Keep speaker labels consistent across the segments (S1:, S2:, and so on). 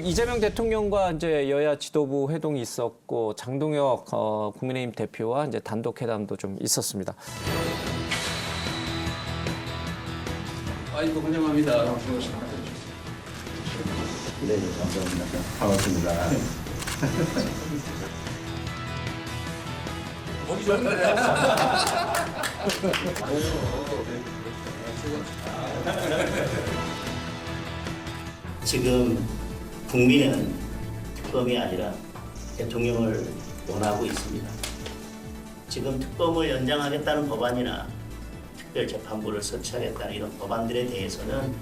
S1: 오늘 이재명 대통령과 이제 여야 지도부 회동이 있었고 장동혁 국민의힘 대표와 이제 단독 회담도 좀 있었습니다.
S2: 아이고 환영합니다.
S3: 네, 감사합니다. 반갑습니다.
S2: 보기 좋은데.
S3: 지금 국민은 특검이 아니라 대통령을 원하고 있습니다. 지금 특검을 연장하겠다는 법안이나 특별재판부를 설치하겠다는 이런 법안들에 대해서는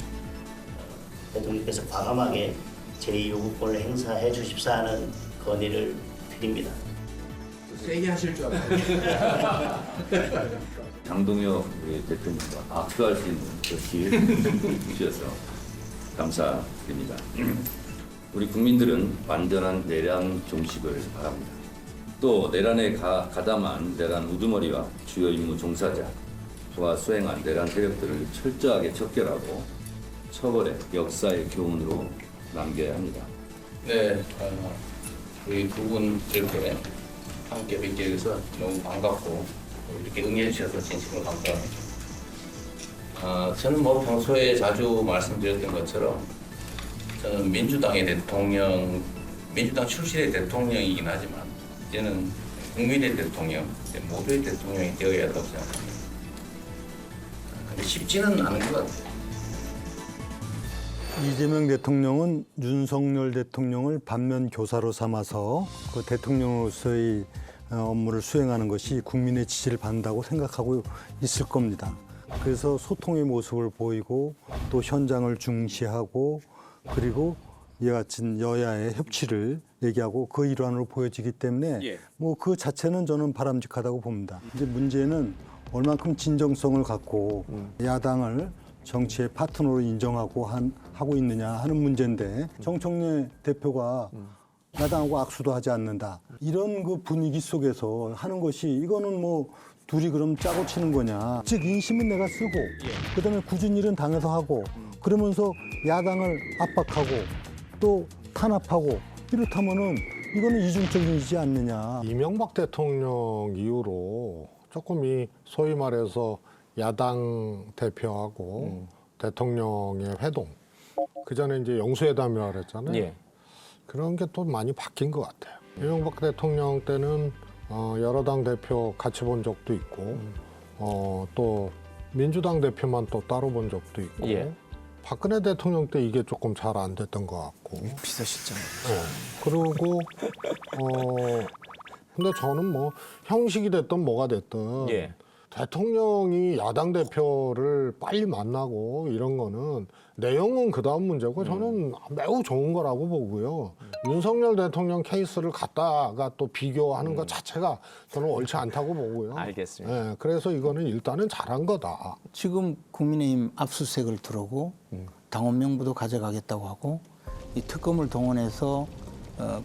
S3: 대통령께서 과감하게 제2요구권을 행사해 주십사 하는 건의를 드립니다.
S2: 세게 하실 줄 알았어요.
S4: 장동혁 대통령과 악수할 수 있는 그 기회를 주셔서 감사드립니다. 우리 국민들은 완전한 내란 종식을 바랍니다. 또 내란에 가담한 내란 우두머리와 주요 임무 종사자와 수행한 내란 세력들을 철저하게 척결하고 처벌해 역사의 교훈으로 남겨야 합니다.
S2: 네, 우리 두 분 이렇게 함께 뵙게 돼서 너무 반갑고 이렇게 응해 주셔서 진심으로 감사합니다. 저는 뭐 평소에 자주 말씀드렸던 것처럼 저는 민주당의 대통령, 민주당 출신의 대통령이긴 하지만 이제는 국민의 대통령, 모두의 대통령이 되어야 한다고 생각합니다. 근데 쉽지는 않은 것 같아요.
S5: 이재명 대통령은 윤석열 대통령을 반면 교사로 삼아서 그 대통령으로서의 업무를 수행하는 것이 국민의 지지를 받는다고 생각하고 있을 겁니다. 그래서 소통의 모습을 보이고 또 현장을 중시하고 그리고 이와 같은 여야의 협치를 얘기하고 그 일환으로 보여지기 때문에 뭐 그 자체는 저는 바람직하다고 봅니다. 이제 문제는 얼만큼 진정성을 갖고 야당을 정치의 파트너로 인정하고 하고 있느냐 하는 문제인데 정청래 대표가 야당하고 악수도 하지 않는다. 이런 그 분위기 속에서 하는 것이 이거는 뭐 둘이 그럼 짜고 치는 거냐. 즉 인심은 내가 쓰고 그다음에 굳은 일은 당해서 하고 그러면서 야당을 압박하고 또 탄압하고 이렇다면은 이거는 이중적이지 않느냐.
S6: 이명박 대통령 이후로 조금 이 소위 말해서 야당 대표하고 대통령의 회동, 그 전에 이제 영수회담이라고 그랬잖아요.
S1: 예.
S6: 그런 게 또 많이 바뀐 것 같아요. 이명박 대통령 때는 여러 당 대표 같이 본 적도 있고, 또 민주당 대표만 또 따로 본 적도 있고,
S1: 예.
S6: 박근혜 대통령 때 이게 조금 잘 안 됐던 것 같고.
S1: 비서실장.
S6: 그리고 근데 저는 뭐 형식이 됐든 뭐가 됐든
S1: 예.
S6: 대통령이 야당 대표를 빨리 만나고 이런 거는 내용은 그다음 문제고 저는 매우 좋은 거라고 보고요. 윤석열 대통령 케이스를 갖다가 또 비교하는 것 자체가 저는 옳지 않다고 보고요.
S1: 알겠습니다.
S6: 네, 그래서 이거는 일단은 잘한 거다.
S7: 지금 국민의힘 압수수색을 들어오고 당원 명부도 가져가겠다고 하고 이 특검을 동원해서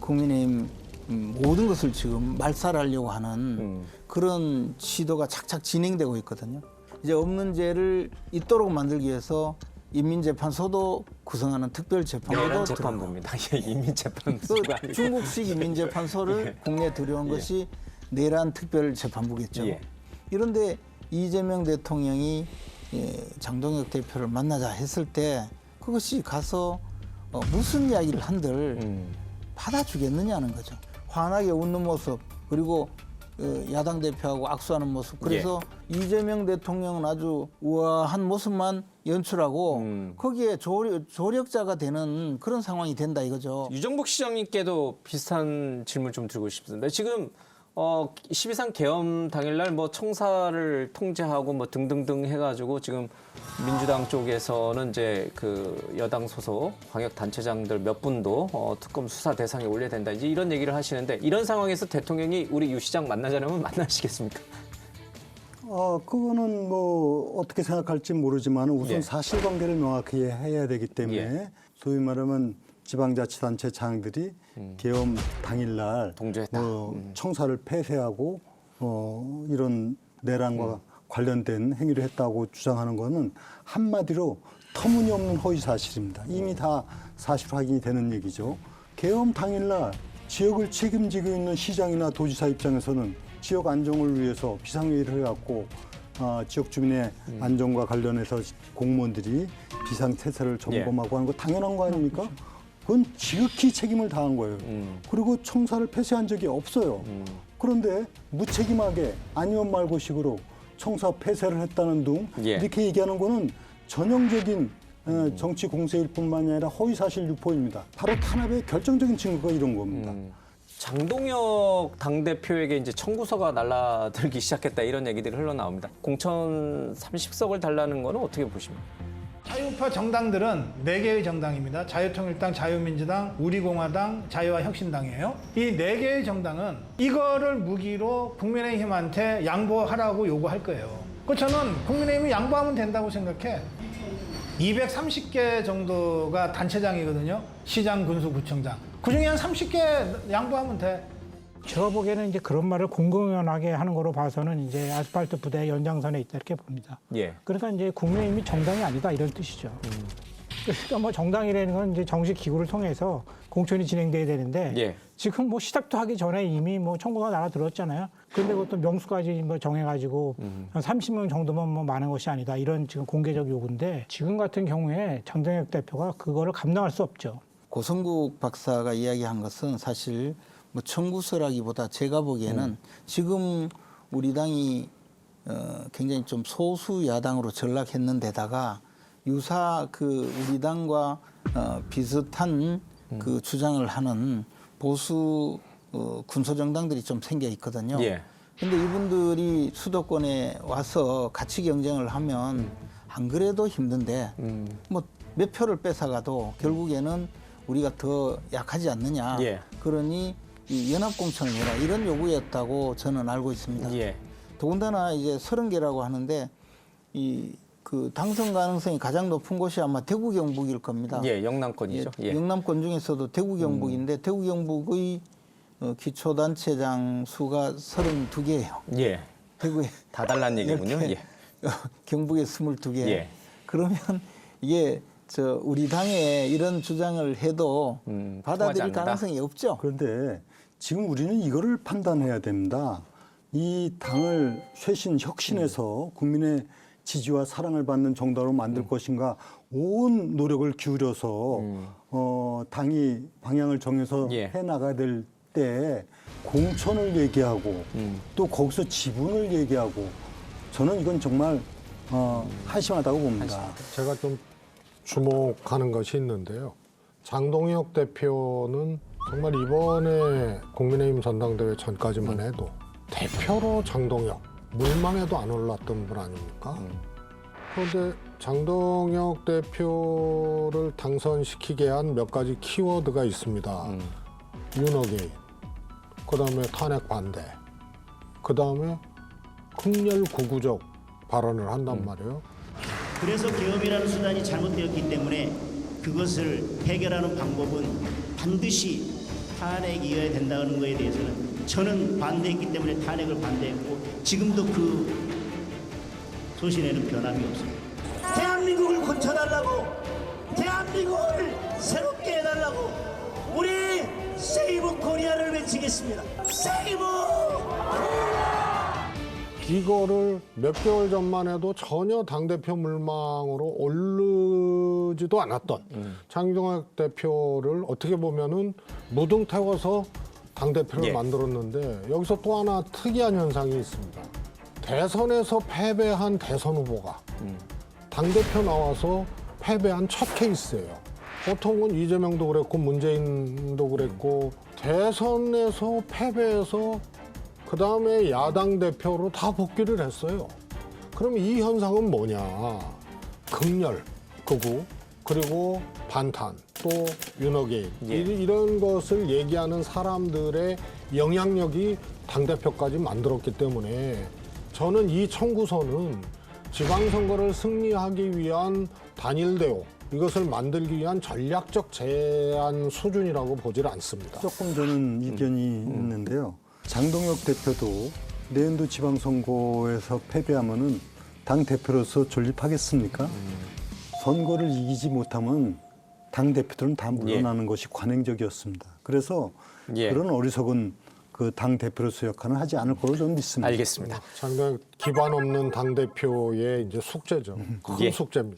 S7: 국민의힘 모든 것을 지금 말살하려고 하는 그런 시도가 착착 진행되고 있거든요. 이제 없는 죄를 있도록 만들기 위해서 인민재판소도 구성하는 특별재판부도
S1: 재판부입니다. 예,
S7: 또
S1: 인민재판소가 아니고.
S7: 중국식 인민재판소를 국내에 들여온 것이 내란 특별재판부겠죠.
S1: 예.
S7: 이런데 이재명 대통령이 장동혁 대표를 만나자 했을 때 그것이 가서 무슨 이야기를 한들 받아주겠느냐는 거죠. 환하게 웃는 모습 그리고 야당 대표하고 악수하는 모습. 그래서 이재명 대통령은 아주 우아한 모습만 연출하고 거기에 조력자가 되는 그런 상황이 된다 이거죠.
S1: 유정복 시장님께도 비슷한 질문 좀 드리고 싶습니다. 지금 12.3 계엄 당일날 뭐 청사를 통제하고 뭐 등등등 해가지고 지금 민주당 쪽에서는 이제 그 여당 소속 광역 단체장들 몇 분도 특검 수사 대상에 올려야 된다. 이제 이런 얘기를 하시는데 이런 상황에서 대통령이 우리 유 시장 만나자면 만나시겠습니까?
S5: 그거는 뭐 어떻게 생각할지 모르지만 우선
S1: 예.
S5: 사실관계를 명확히 해야 되기 때문에
S1: 예.
S5: 소위 말하면 지방자치단체장들이 계엄 당일날
S1: 동조했다.
S5: 청사를 폐쇄하고 이런 내란과 관련된 행위를 했다고 주장하는 거는 한마디로 터무니없는 허위 사실입니다. 이미 다 사실 확인이 되는 얘기죠. 계엄 당일날 지역을 책임지고 있는 시장이나 도지사 입장에서는 지역 안정을 위해서 비상회의를 해갖고 지역 주민의 안전과 관련해서 공무원들이 비상태세를 점검하고 하는 거 당연한 거 아닙니까? 그건 지극히 책임을 다한 거예요. 그리고 청사를 폐쇄한 적이 없어요. 그런데 무책임하게 아니면 말고식으로 청사 폐쇄를 했다는 등
S1: 예.
S5: 이렇게 얘기하는 거는 전형적인 정치 공세일 뿐만이 아니라 허위사실 유포입니다. 바로 탄압의 결정적인 증거가 이런 겁니다.
S1: 장동혁 당대표에게 이제 청구서가 날라들기 시작했다 이런 얘기들이 흘러나옵니다. 공천 30석을 달라는 거는 어떻게 보십니까?
S8: 자유파 정당들은 4개의 정당입니다. 자유통일당, 자유민주당, 우리공화당, 자유와혁신당이에요. 이 4개의 정당은 이거를 무기로 국민의힘한테 양보하라고 요구할 거예요. 그 저는 국민의힘이 양보하면 된다고 생각해. 230개 정도가 단체장이거든요. 시장, 군수, 구청장. 그중에 한 30개 양보하면 돼.
S9: 제가 보기에는 이제 그런 말을 공공연하게 하는 거로 봐서는 이제 아스팔트 부대 연장선에 있다 이렇게 봅니다.
S1: 예.
S9: 그러니까 이제 국민의힘이 정당이 아니다 이런 뜻이죠. 그러니까 뭐 정당이라는 건 이제 정식 기구를 통해서 공천이 진행돼야 되는데
S1: 예.
S9: 지금 뭐 시작도 하기 전에 이미 뭐 청구가 날아들었잖아요. 그런데 그것도 명수까지 뭐 정해가지고 한 30명 정도면 뭐 많은 것이 아니다 이런 지금 공개적 요구인데 지금 같은 경우에 장동혁 대표가 그거를 감당할 수 없죠.
S7: 고성국 박사가 이야기한 것은 사실 뭐 청구서라기보다 제가 보기에는 지금 우리 당이 굉장히 좀 소수 야당으로 전락했는데다가 유사 그 우리 당과 비슷한 그 주장을 하는 보수 군소정당들이 좀 생겨 있거든요.
S1: 예.
S7: 근데 이분들이 수도권에 와서 같이 경쟁을 하면 안 그래도 힘든데 뭐 몇 표를 뺏어가도 결국에는 우리가 더 약하지 않느냐.
S1: 예.
S7: 그러니 이 연합공천을 해라 이런 요구였다고 저는 알고 있습니다.
S1: 예.
S7: 더군다나 이제 30개라고 하는데 이 그 당선 가능성이 가장 높은 곳이 아마 대구 경북일 겁니다.
S1: 예, 영남권이죠. 예.
S7: 영남권 중에서도 대구 경북인데 대구 경북의 기초단체장 수가 32개예요.
S1: 예.
S7: 대구에
S1: 다 달란 얘기군요.
S7: 10개,
S1: 예.
S7: 경북에 22개.
S1: 예.
S7: 그러면 이게 우리 당에 이런 주장을 해도
S1: 통하지
S7: 받아들일
S1: 않는다?
S7: 가능성이 없죠.
S5: 그런데 지금 우리는 이거를 판단해야 됩니다. 이 당을 쇄신, 혁신해서 국민의 지지와 사랑을 받는 정당으로 만들 것인가 온 노력을 기울여서 당이 방향을 정해서
S1: 예.
S5: 해나가야 될 때 공천을 얘기하고 또 거기서 지분을 얘기하고 저는 이건 정말 한심하다고 봅니다.
S6: 제가 좀 주목하는 것이 있는데요. 장동혁 대표는 정말 이번에 국민의힘 전당대회 전까지만 해도 대표로 장동혁, 물망에도 안 올랐던 분 아닙니까? 그런데 장동혁 대표를 당선시키게 한 몇 가지 키워드가 있습니다. 윤어게인, 그다음에 탄핵 반대, 그다음에 극렬구구적 발언을 한단 말이에요.
S3: 그래서 계엄이라는 수단이 잘못되었기 때문에 그것을 해결하는 방법은 반드시 탄핵이어야 된다는 것에 대해서는 저는 반대했기 때문에 탄핵을 반대했고 지금도 그 소신에는 변함이 없습니다. 대한민국을 고쳐달라고, 대한민국을 새롭게 해달라고 우리 세이브 코리아를 외치겠습니다. 세이브!
S6: 이거를 몇 개월 전만 해도 전혀 당대표 물망으로 오르지도 않았던 장동혁 대표를 어떻게 보면은 무등 태워서 당대표를
S1: 예.
S6: 만들었는데 여기서 또 하나 특이한 현상이 있습니다. 대선에서 패배한 대선 후보가 당대표 나와서 패배한 첫 케이스예요. 보통은 이재명도 그랬고 문재인도 그랬고 대선에서 패배해서 그 다음에 야당 대표로 다 복귀를 했어요. 그럼 이 현상은 뭐냐? 극렬, 극우, 그리고 반탄, 또 윤어게인
S1: 예.
S6: 이런 것을 얘기하는 사람들의 영향력이 당대표까지 만들었기 때문에 저는 이 청구서는 지방선거를 승리하기 위한 단일대오 이것을 만들기 위한 전략적 제안 수준이라고 보질 않습니다.
S5: 조금 저는 이견이 있는데요. 장동혁 대표도 내년도 지방선거에서 패배하면은 당 대표로서 존립하겠습니까? 선거를 이기지 못하면 당 대표들은 다 물러나는 것이 관행적이었습니다. 그래서
S1: 예.
S5: 그런 어리석은 그 당 대표로서 역할은 하지 않을 거로 저는 믿습니다.
S1: 알겠습니다.
S6: 상당히 기반 없는 당 대표의 이제 숙제죠. 큰
S1: 예.
S6: 숙제입니다.